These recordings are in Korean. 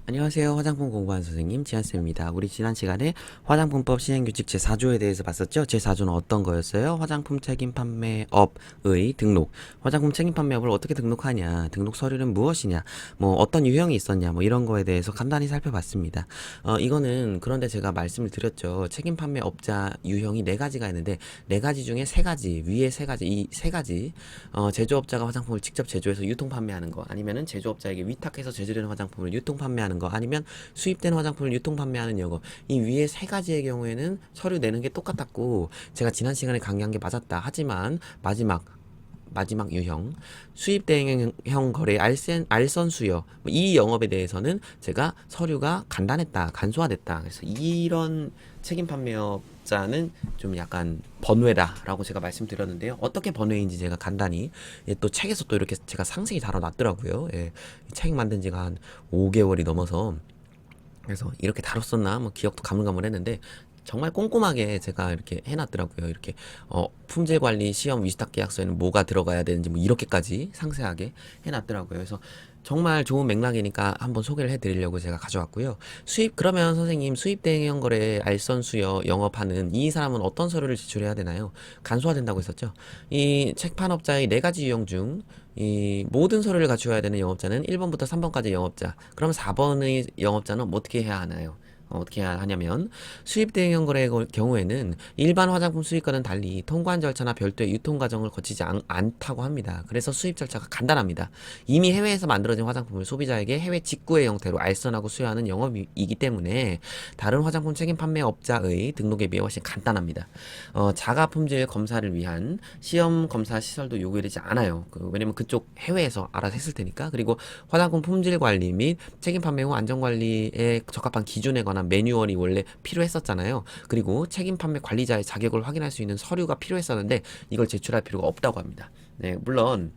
안녕하세요. 화장품 공부하는 선생님 지한쌤입니다. 우리 지난 시간에 화장품법 시행규칙 제4조에 대해서 봤었죠? 제4조는 어떤 거였어요? 화장품 책임 판매업의 등록. 화장품 책임 판매업을 어떻게 등록하냐? 등록 서류는 무엇이냐? 뭐 어떤 유형이 있었냐? 뭐 이런 거에 대해서 간단히 살펴봤습니다. 이거는 그런데 제가 말씀을 드렸죠. 책임 판매업자 유형이 네 가지가 있는데 네 가지 중에 세 가지, 위에 세 가지, 이 세 가지 제조업자가 화장품을 직접 제조해서 유통 판매하는 거, 아니면은 제조업자에게 위탁해서 제조되는 화장품을 유통 판매하는 거, 아니면 수입된 화장품을 유통 판매하는 영업. 이 위에 세 가지의 경우에는 서류 내는 게 똑같았고, 제가 지난 시간에 강의한 게 맞았다. 하지만 마지막 유형 수입 대행형 거래 알선 수여, 이 영업에 대해서는 제가 서류가 간단했다, 간소화됐다. 그래서 이런 책임 판매업자는 좀 약간 번외다라고 제가 말씀드렸는데요. 어떻게 번외인지 제가 간단히, 또 책에서 또 이렇게 제가 상세히 다뤄놨더라고요. 예, 책 만든 지가 한 5개월이 넘어서, 그래서 이렇게 다뤘었나 뭐 기억도 가물가물했는데 정말 꼼꼼하게 제가 이렇게 해놨더라고요. 이렇게 품질 관리 시험 위탁 계약서에는 뭐가 들어가야 되는지 뭐 이렇게까지 상세하게 해놨더라고요. 그래서 정말 좋은 맥락이니까 한번 소개를 해드리려고 제가 가져왔고요. 그러면 선생님, 수입 대행형 거래 알선 수여 영업하는 이 사람은 어떤 서류를 제출해야 되나요? 간소화된다고 했었죠. 이 책판업자의 네 가지 유형 중 이 모든 서류를 갖추어야 되는 영업자는 1번부터 3번까지 영업자. 그럼 4번의 영업자는 어떻게 해야 하나요? 어떻게 해야 하냐면, 수입 대행형 거래의 경우에는 일반 화장품 수입과는 달리 통관 절차나 별도의 유통 과정을 거치지 않다고 합니다. 그래서 수입 절차가 간단합니다. 이미 해외에서 만들어진 화장품을 소비자에게 해외 직구의 형태로 알선하고 수여하는 영업이기 때문에 다른 화장품 책임 판매업자의 등록에 비해 훨씬 간단합니다. 자가 품질 검사를 위한 시험 검사 시설도 요구되지 않아요. 왜냐면 그쪽 해외에서 알아서 했을 테니까. 그리고 화장품 품질 관리 및 책임 판매 후 안전 관리에 적합한 기준에 관한 매뉴얼이 원래 필요했었잖아요. 그리고 책임 판매 관리자의 자격을 확인할 수 있는 서류가 필요했었는데 이걸 제출할 필요가 없다고 합니다. 네, 물론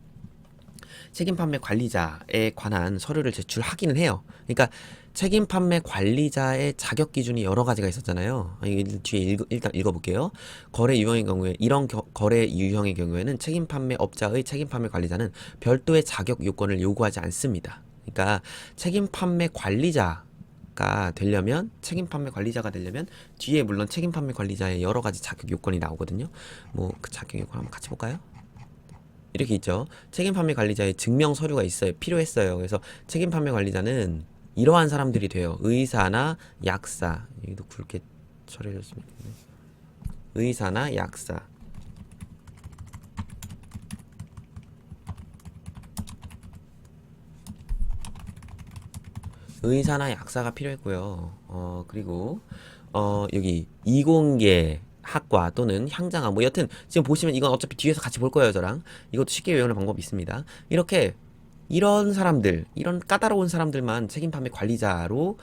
책임 판매 관리자에 관한 서류를 제출하기는 해요. 그러니까 책임 판매 관리자의 자격 기준이 여러 가지가 있었잖아요. 뒤에 일단 읽어볼게요. 거래 유형의 경우에, 이런 거래 유형의 경우에는 책임 판매 업자의 책임 판매 관리자는 별도의 자격 요건을 요구하지 않습니다. 그러니까 책임 판매 관리자가 되려면, 뒤에 물론 책임 판매 관리자의 여러 가지 자격 요건이 나오거든요. 뭐 그 자격 요건 한번 같이 볼까요? 이렇게 있죠. 책임 판매 관리자의 증명 서류가 있어요. 필요했어요. 그래서 책임 판매 관리자는 이러한 사람들이 돼요. 의사나 약사. 여기도 굵게 처리해줬으면 좋겠네. 의사나 약사. 의사나 약사가 필요했고요. 그리고 여기 이공계 학과 또는 향장학, 뭐 여튼 지금 보시면 이건 어차피 뒤에서 같이 볼 거예요, 저랑. 이것도 쉽게 외우는 방법이 있습니다. 이렇게 이런 사람들, 이런 까다로운 사람들만 책임 판매 관리자로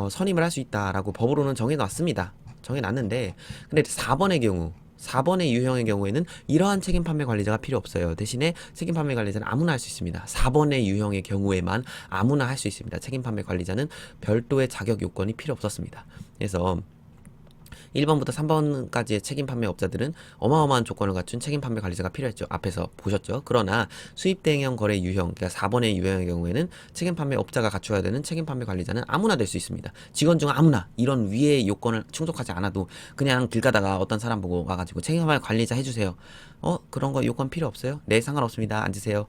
선임을 할 수 있다라고 법으로는 정해놨습니다. 정해놨는데, 근데 4번의 유형의 경우에는 이러한 책임 판매 관리자가 필요 없어요. 대신에 책임 판매 관리자는 아무나 할 수 있습니다. 4번의 유형의 경우에만 아무나 할 수 있습니다. 책임 판매 관리자는 별도의 자격 요건이 필요 없었습니다. 그래서 1번부터 3번까지의 책임 판매 업자들은 어마어마한 조건을 갖춘 책임 판매 관리자가 필요했죠. 앞에서 보셨죠. 그러나 수입 대행형 거래 유형, 그러니까 4번의 유형의 경우에는 책임 판매 업자가 갖춰야 되는 책임 판매 관리자는 아무나 될 수 있습니다. 직원 중 아무나, 이런 위의 요건을 충족하지 않아도 그냥 길 가다가 어떤 사람 보고 와가지고 책임 판매 관리자 해주세요. 그런 거 요건 필요 없어요? 네, 상관없습니다. 앉으세요.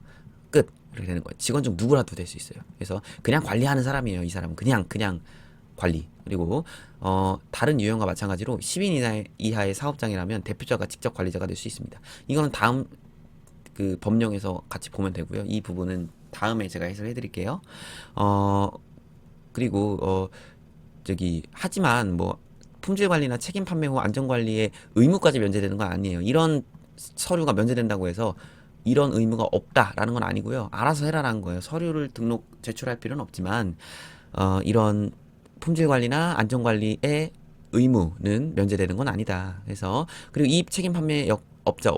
끝. 이렇게 되는 거예요. 직원 중 누구라도 될 수 있어요. 그래서 그냥 관리하는 사람이에요. 이 사람은 그냥 관리. 그리고 다른 유형과 마찬가지로 10인 이하의 사업장이라면 대표자가 직접 관리자가 될 수 있습니다. 이거는 다음 그 법령에서 같이 보면 되고요. 이 부분은 다음에 제가 해설해 드릴게요. 그리고 하지만 뭐 품질 관리나 책임 판매 후 안전 관리의 의무까지 면제되는 건 아니에요. 이런 서류가 면제된다고 해서 이런 의무가 없다라는 건 아니고요. 알아서 해라라는 거예요. 서류를 제출할 필요는 없지만 이런 품질 관리나 안전 관리의 의무는 면제되는 건 아니다. 그래서 그리고 이 책임 판매 업자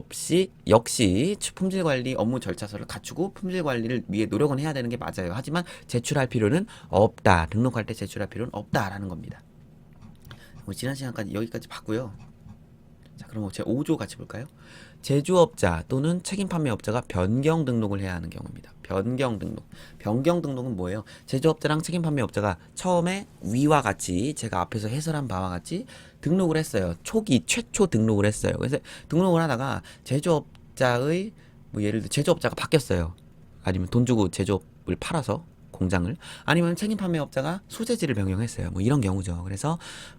역시 품질 관리 업무 절차서를 갖추고 품질 관리를 위해 노력은 해야 되는 게 맞아요. 하지만 제출할 필요는 없다. 등록할 때 제출할 필요는 없다라는 겁니다. 지난 시간까지 여기까지 봤고요. 자, 그럼 제 5조 같이 볼까요? 제조업자 또는 책임 판매업자가 변경 등록을 해야 하는 경우입니다. 변경 등록. 변경 등록은 뭐예요? 제조업자랑 책임 판매업자가 처음에 위와 같이 제가 앞에서 해설한 바와 같이 등록을 했어요. 초기 최초 등록을 했어요. 그래서 등록을 하다가 제조업자의 뭐 예를 들어 제조업자가 바뀌었어요. 아니면 돈 주고 제조업을 팔아서 공장을, 아니면 책임 판매업자가 소재지를 변경했어요. 뭐 이런 경우죠. 그래서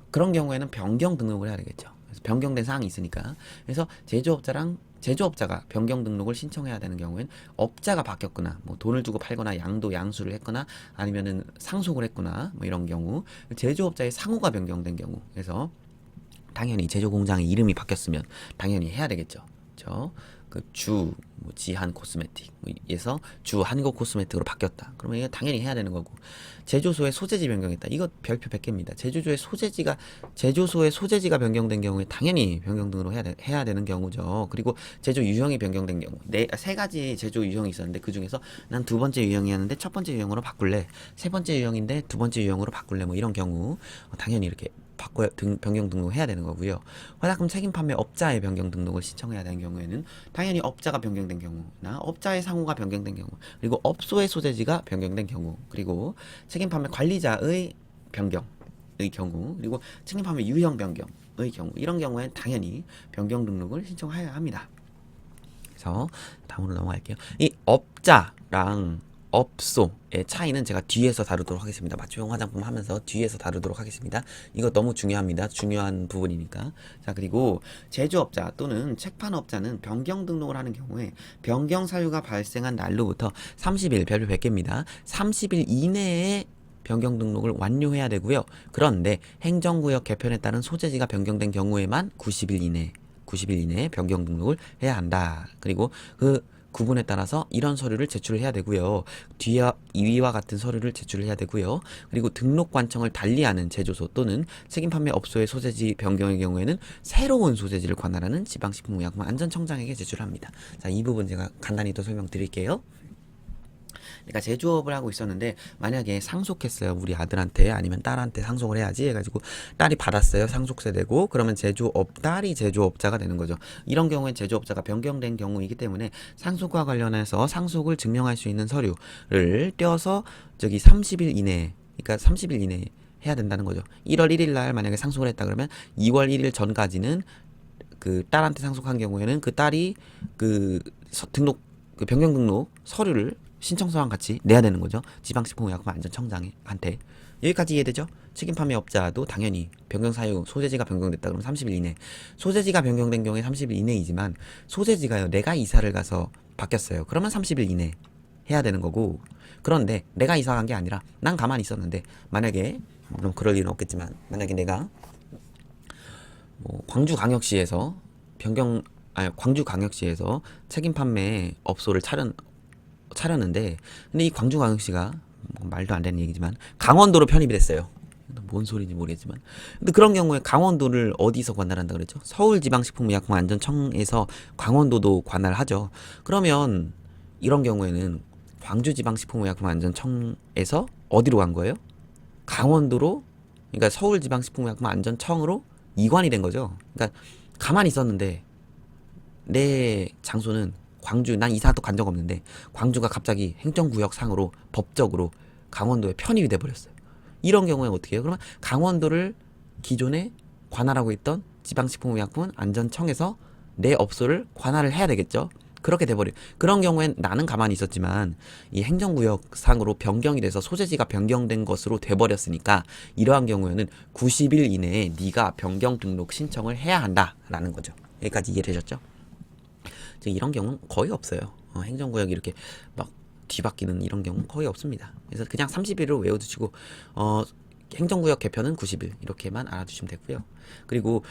그런 경우에는 변경 등록을 해야 되겠죠. 그래서 변경된 사항이 있으니까. 그래서 제조업자가 변경 등록을 신청해야 되는 경우에는 업자가 바뀌었거나 뭐 돈을 주고 팔거나 양수를 했거나 아니면은 상속을 했거나 뭐 이런 경우, 제조업자의 상호가 변경된 경우, 그래서 당연히 제조 공장의 이름이 바뀌었으면 당연히 해야 되겠죠. 그렇죠? 뭐 지한 코스메틱에서 주 한국 코스메틱으로 바뀌었다. 그러면 이거 당연히 해야 되는 거고, 제조소의 소재지 변경했다. 이거 별표 100개입니다. 제조소의 소재지가 변경된 경우에 당연히 변경 등으로 해야 되는 경우죠. 그리고 제조 유형이 변경된 경우, 세 가지 제조 유형이 있었는데 그 중에서 난 두 번째 유형이었는데 첫 번째 유형으로 바꿀래. 세 번째 유형인데 두 번째 유형으로 바꿀래. 뭐 이런 경우 당연히 이렇게 변경 등록을 해야 되는 거고요. 화장품 책임 판매 업자의 변경 등록을 신청해야 되는 경우에는 당연히 업자가 변경된 경우나 업자의 상호가 변경된 경우, 그리고 업소의 소재지가 변경된 경우, 그리고 책임 판매 관리자의 변경의 경우, 그리고 책임 판매 유형 변경의 경우, 이런 경우에는 당연히 변경 등록을 신청해야 합니다. 그래서 다음으로 넘어갈게요. 이 업자랑 업소의 차이는 제가 뒤에서 다루도록 하겠습니다. 맞춤형 화장품 하면서 뒤에서 다루도록 하겠습니다. 이거 너무 중요합니다. 중요한 부분이니까. 자, 그리고 제조업자 또는 책판업자는 변경 등록을 하는 경우에 변경 사유가 발생한 날로부터 30일, 별표 100개입니다. 30일 이내에 변경 등록을 완료해야 되고요. 그런데 행정구역 개편에 따른 소재지가 변경된 경우에만 90일 이내에 변경 등록을 해야 한다. 그리고 그 구분에 따라서 이런 서류를 제출해야 되고요. 위와 같은 서류를 제출해야 되고요. 그리고 등록관청을 달리하는 제조소 또는 책임 판매 업소의 소재지 변경의 경우에는 새로운 소재지를 관할하는 지방식품의약품안전청장에게 제출합니다. 자, 이 부분 제가 간단히 더 설명드릴게요. 그러니까 제조업을 하고 있었는데 만약에 상속했어요. 우리 아들한테 아니면 딸한테 상속을 해야지 해가지고 딸이 받았어요. 상속세 내고. 그러면 딸이 제조업자가 되는 거죠. 이런 경우에 제조업자가 변경된 경우이기 때문에 상속과 관련해서 상속을 증명할 수 있는 서류를 떼어서 30일 이내에, 그러니까 30일 이내에 해야 된다는 거죠. 1월 1일 날 만약에 상속을 했다 그러면 2월 1일 전까지는 그 딸한테 상속한 경우에는 그 딸이 변경 등록 서류를 신청서랑 같이 내야 되는 거죠. 지방식품의약품안전청장한테. 여기까지 이해되죠? 책임 판매업자도 당연히 변경 사유, 소재지가 변경됐다 그러면 30일 이내. 소재지가 변경된 경우에 30일 이내이지만 소재지가요, 내가 이사를 가서 바뀌었어요. 그러면 30일 이내 해야 되는 거고, 그런데 내가 이사 간 게 아니라 난 가만히 있었는데, 만약에 물론 그럴 일은 없겠지만 만약에 내가 뭐 광주광역시에서 책임 판매 업소를 차렸는데, 근데 이 광주광역시가 뭐 말도 안 되는 얘기지만 강원도로 편입이 됐어요. 뭔 소리인지 모르겠지만, 근데 그런 경우에 강원도를 어디서 관할한다 그랬죠? 서울지방식품의약품안전청에서 강원도도 관할하죠. 그러면 이런 경우에는 광주지방식품의약품안전청에서 어디로 간 거예요? 강원도로, 그러니까 서울지방식품의약품안전청으로 이관이 된 거죠. 그러니까 가만히 있었는데 내 장소는 광주, 난 이사도 간 적 없는데 광주가 갑자기 행정구역상으로 법적으로 강원도에 편입이 돼버렸어요. 이런 경우에 어떻게 해요? 그러면 강원도를 기존에 관할하고 있던 지방식품의약품안전청에서 내 업소를 관할을 해야 되겠죠. 그렇게 돼버려요. 그런 경우엔 나는 가만히 있었지만 이 행정구역상으로 변경이 돼서 소재지가 변경된 것으로 돼버렸으니까 이러한 경우에는 90일 이내에 네가 변경 등록 신청을 해야 한다라는 거죠. 여기까지 이해되셨죠? 이런 경우는 거의 없어요. 행정구역이 이렇게 막 뒤바뀌는 이런 경우는 거의 없습니다. 그래서 그냥 30일을 외워두시고 행정구역 개편은 90일 이렇게만 알아두시면 되고요. 그리고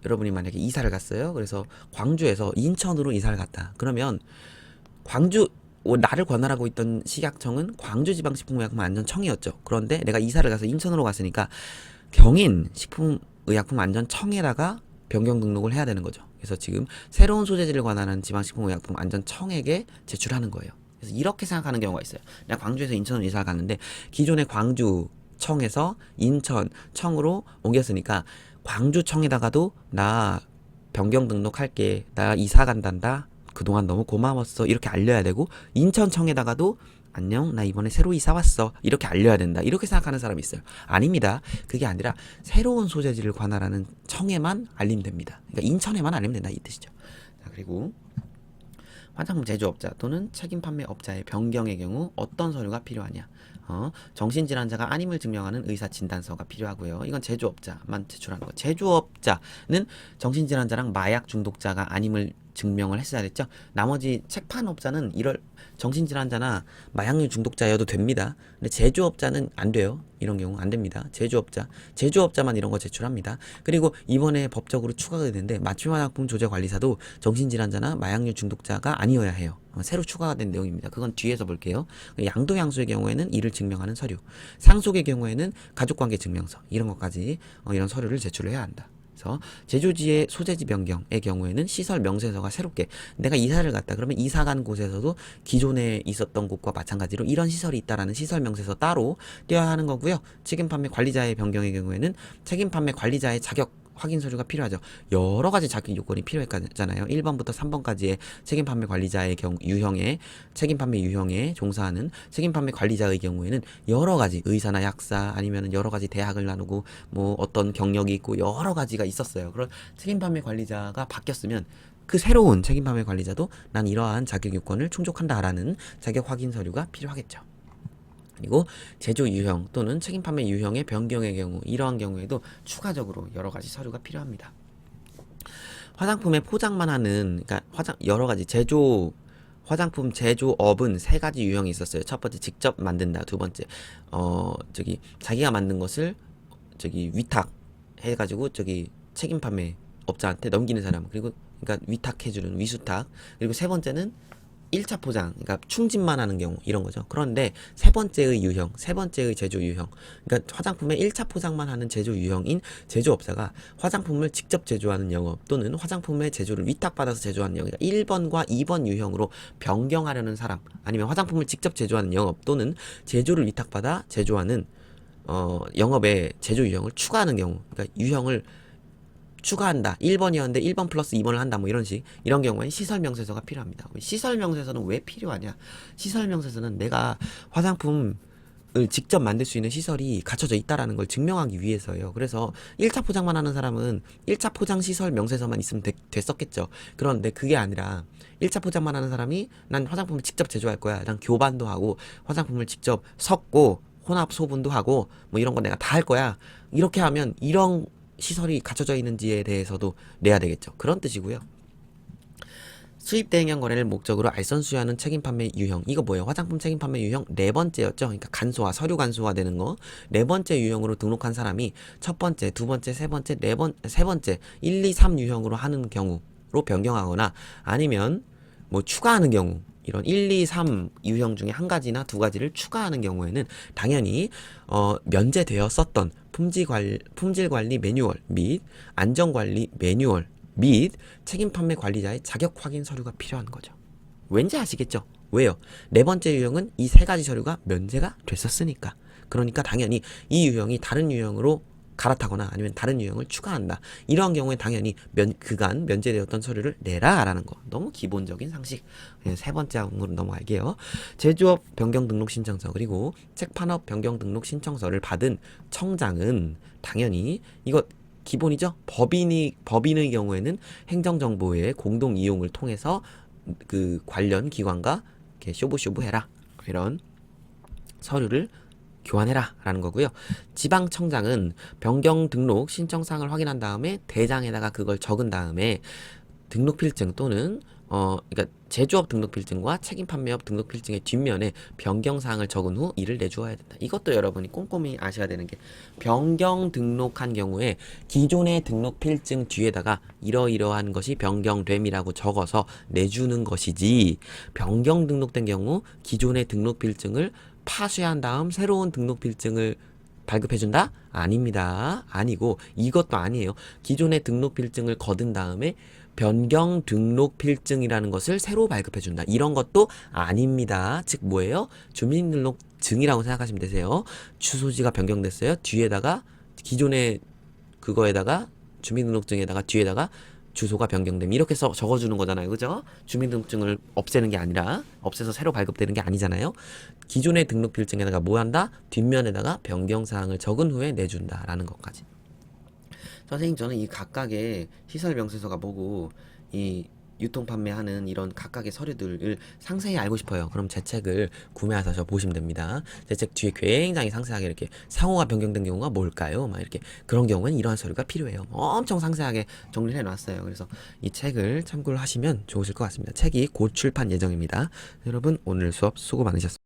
여러분이 만약에 이사를 갔어요. 그래서 광주에서 인천으로 이사를 갔다. 그러면 나를 관할하고 있던 식약청은 광주지방식품의약품안전청이었죠. 그런데 내가 이사를 가서 인천으로 갔으니까 경인 식품의약품안전청에다가 변경 등록을 해야 되는 거죠. 그래서 지금 새로운 소재지를 관할하는 지방식품의약품안전청에게 제출하는 거예요. 그래서 이렇게 생각하는 경우가 있어요. 내가 광주에서 인천으로 이사를 갔는데 기존의 광주청에서 인천청으로 옮겼으니까 광주청에다가도 나 변경 등록할게. 나 이사 간단다. 그동안 너무 고마웠어. 이렇게 알려야 되고, 인천청에다가도 안녕, 나 이번에 새로 이사 왔어. 이렇게 알려야 된다. 이렇게 생각하는 사람이 있어요. 아닙니다. 그게 아니라 새로운 소재지를 관할하는 청에만 알리면 됩니다. 그러니까 인천에만 알리면 된다. 이 뜻이죠. 자, 그리고 화장품 제조업자 또는 책임 판매업자의 변경의 경우 어떤 서류가 필요하냐? 정신질환자가 아님을 증명하는 의사 진단서가 필요하고요. 이건 제조업자만 제출하는 거. 제조업자는 정신질환자랑 마약 중독자가 아님을 증명을 했어야 됐죠. 나머지 책판업자는 이럴 정신질환자나 마약류 중독자여도 됩니다. 근데 제조업자는 안 돼요. 이런 경우 안 됩니다. 제조업자만 이런 거 제출합니다. 그리고 이번에 법적으로 추가가 되는데 맞춤 화장품 조제 관리사도 정신질환자나 마약류 중독자가 아니어야 해요. 새로 추가가 된 내용입니다. 그건 뒤에서 볼게요. 양도 양수의 경우에는 이를 증명하는 서류, 상속의 경우에는 가족관계 증명서 이런 것까지 이런 서류를 제출을 해야 한다. 그래서 제조지의 소재지 변경의 경우에는 시설 명세서가 새롭게 내가 이사를 갔다 그러면 이사 간 곳에서도 기존에 있었던 곳과 마찬가지로 이런 시설이 있다라는 시설 명세서 따로 떼어야 하는 거고요. 책임 판매 관리자의 변경의 경우에는 책임 판매 관리자의 자격 확인 서류가 필요하죠. 여러 가지 자격 요건이 필요했잖아요. 1번부터 3번까지의 책임 판매 관리자의 유형에 책임 판매 유형에 종사하는 책임 판매 관리자의 경우에는 여러 가지 의사나 약사 아니면 여러 가지 대학을 나누고 뭐 어떤 경력이 있고 여러 가지가 있었어요. 그런 책임 판매 관리자가 바뀌었으면 그 새로운 책임 판매 관리자도 난 이러한 자격 요건을 충족한다라는 자격 확인 서류가 필요하겠죠. 그리고 제조 유형 또는 책임 판매 유형의 변경의 경우 이러한 경우에도 추가적으로 여러 가지 서류가 필요합니다. 화장품의 포장만 하는 그러니까 여러 가지 화장품 제조업은 세 가지 유형이 있었어요. 첫 번째 직접 만든다. 두 번째 자기가 만든 것을 위탁 해가지고 책임 판매 업자한테 넘기는 사람 그리고 그러니까 위탁해주는 위수탁 그리고 세 번째는 1차 포장, 그러니까 충진만 하는 경우 이런 거죠. 그런데 세 번째의 유형, 세 번째의 제조 유형, 그러니까 화장품의 1차 포장만 하는 제조 유형인 제조업자가 화장품을 직접 제조하는 영업 또는 화장품의 제조를 위탁받아서 제조하는 영업, 그러니까 1번과 2번 유형으로 변경하려는 사람, 아니면 화장품을 직접 제조하는 영업 또는 제조를 위탁받아 제조하는 영업의 제조 유형을 추가하는 경우, 그러니까 유형을 추가한다. 1번이었는데 1번 플러스 2번을 한다. 뭐 이런 경우에 시설명세서가 필요합니다. 시설명세서는 왜 필요하냐? 시설명세서는 내가 화장품을 직접 만들 수 있는 시설이 갖춰져 있다라는 걸 증명하기 위해서예요. 그래서 1차 포장만 하는 사람은 1차 포장 시설 명세서만 있으면 됐었겠죠. 그런데 그게 아니라 1차 포장만 하는 사람이 난 화장품을 직접 제조할 거야. 난 교반도 하고 화장품을 직접 섞고 혼합 소분도 하고 뭐 이런 거 내가 다 할 거야. 이렇게 하면 이런 시설이 갖춰져 있는지에 대해서도 내야 되겠죠. 그런 뜻이고요. 수입 대행형 거래를 목적으로 알선수여하는 책임 판매 유형. 이거 뭐예요? 화장품 책임 판매 유형 네 번째였죠. 그러니까 간소화, 서류 간소화 되는 거. 네 번째 유형으로 등록한 사람이 첫 번째, 두 번째, 세 번째, 세 번째, 1, 2, 3 유형으로 하는 경우로 변경하거나 아니면 뭐 추가하는 경우 이런 1, 2, 3 유형 중에 한 가지나 두 가지를 추가하는 경우에는 당연히 면제되었었던 품질관리 매뉴얼 및 안전관리 매뉴얼 및 책임 판매 관리자의 자격 확인 서류가 필요한 거죠. 왠지 아시겠죠? 왜요? 네 번째 유형은 이 세 가지 서류가 면제가 됐었으니까. 그러니까 당연히 이 유형이 다른 유형으로 갈아타거나 아니면 다른 유형을 추가한다. 이러한 경우에 당연히 그간 면제되었던 서류를 내라라는 거. 너무 기본적인 상식. 세 번째 항으로 넘어갈게요. 제조업 변경 등록 신청서 그리고 책판업 변경 등록 신청서를 받은 청장은 당연히 이거 기본이죠. 법인의 경우에는 행정정보의 공동 이용을 통해서 그 관련 기관과 이렇게 쇼부쇼부해라 이런 서류를 교환해라 라는 거고요. 지방청장은 변경 등록 신청사항을 확인한 다음에 대장에다가 그걸 적은 다음에 등록필증 또는 그러니까 제조업 등록필증과 책임 판매업 등록필증의 뒷면에 변경사항을 적은 후 이를 내주어야 된다. 이것도 여러분이 꼼꼼히 아셔야 되는 게 변경 등록한 경우에 기존의 등록필증 뒤에다가 이러이러한 것이 변경됨이라고 적어서 내주는 것이지 변경 등록된 경우 기존의 등록필증을 파쇄한 다음 새로운 등록필증을 발급해준다? 아닙니다. 아니고 이것도 아니에요. 기존의 등록필증을 거둔 다음에 변경 등록필증이라는 것을 새로 발급해준다. 이런 것도 아닙니다. 즉 뭐예요? 주민등록증이라고 생각하시면 되세요. 주소지가 변경됐어요. 뒤에다가 기존의 그거에다가 주민등록증에다가 뒤에다가 주소가 변경됨 이렇게 적어주는 거잖아요. 그죠? 주민등록증을 없애는 게 아니라 없애서 새로 발급되는 게 아니잖아요. 기존의 등록필증에다가 뭐 한다? 뒷면에다가 변경사항을 적은 후에 내준다라는 것까지. 선생님 저는 이 각각의 시설 명세서가 뭐고 이 유통 판매하는 이런 각각의 서류들을 상세히 알고 싶어요. 그럼 제 책을 구매하셔서 보시면 됩니다. 제 책 뒤에 굉장히 상세하게 이렇게 상호가 변경된 경우가 뭘까요? 막 이렇게 그런 경우는 이러한 서류가 필요해요. 엄청 상세하게 정리를 해놨어요. 그래서 이 책을 참고를 하시면 좋으실 것 같습니다. 책이 곧 출판 예정입니다. 여러분 오늘 수업 수고 많으셨습니다.